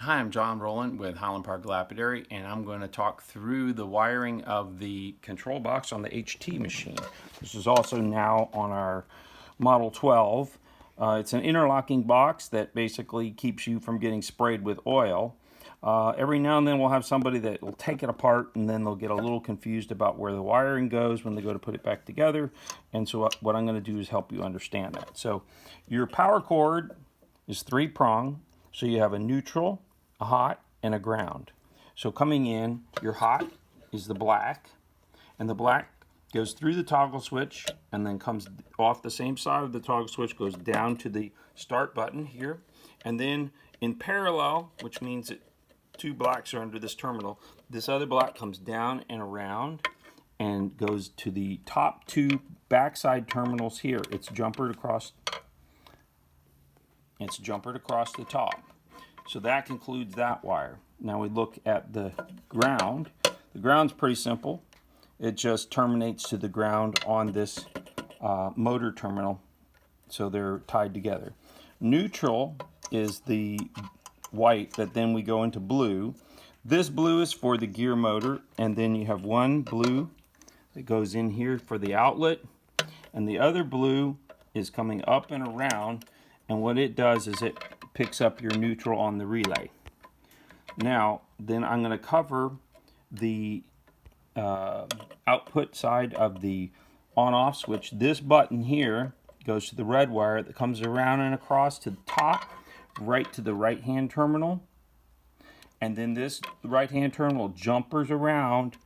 Hi, I'm John Rowland with Highland Park Lapidary, and I'm going to talk through the wiring of the control box on the HT machine. This is also now on our Model 12. It's an interlocking box that basically keeps you from getting sprayed with oil. Every now and then we'll have somebody that will take it apart and then they'll get a little confused about where the wiring goes when they go to put it back together. And so what I'm going to do is help you understand that. So your power cord is 3-prong. So you have a neutral, a hot, and a ground. So coming in, your hot is the black, and the black goes through the toggle switch and then comes off the same side of the toggle switch, goes down to the start button here, and then in parallel, which means that two blacks are under this terminal, this other black comes down and around and goes to the top two backside terminals here. It's jumpered across the top. So that concludes that wire. Now we look at the ground. The ground's pretty simple. It just terminates to the ground on this motor terminal. So they're tied together. Neutral is the white that then we go into blue. This blue is for the gear motor, and then you have one blue that goes in here for the outlet, and the other blue is coming up and around, and what it does is it picks up your neutral on the relay. Now, then I'm going to cover the output side of the on-off switch. This button here goes to the red wire that comes around and across to the top, right to the right-hand terminal. And then this right-hand terminal jumpers around,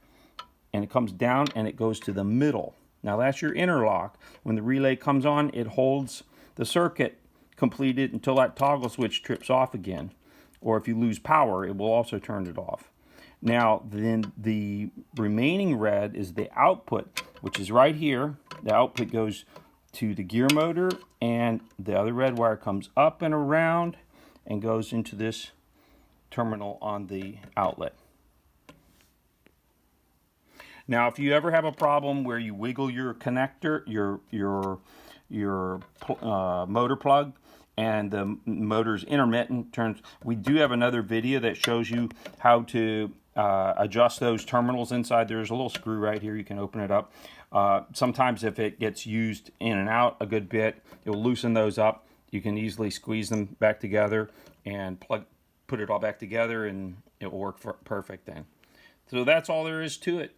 and it comes down and it goes to the middle. Now that's your interlock. When the relay comes on, it holds the circuit completed until that toggle switch trips off again, or if you lose power it will also turn it off. Now then the remaining red is the output, which is right here. The output goes to the gear motor, and the other red wire comes up and around and goes into this terminal on the outlet. Now if you ever have a problem where you wiggle your connector, your motor plug, and the motor's intermittent turns, we do have another video that shows you how to adjust those terminals inside. There's a little screw right here, you can open it up. Sometimes if it gets used in and out a good bit, it will loosen those up. You can easily squeeze them back together and put it all back together, and it will work perfect then. So that's all there is to it.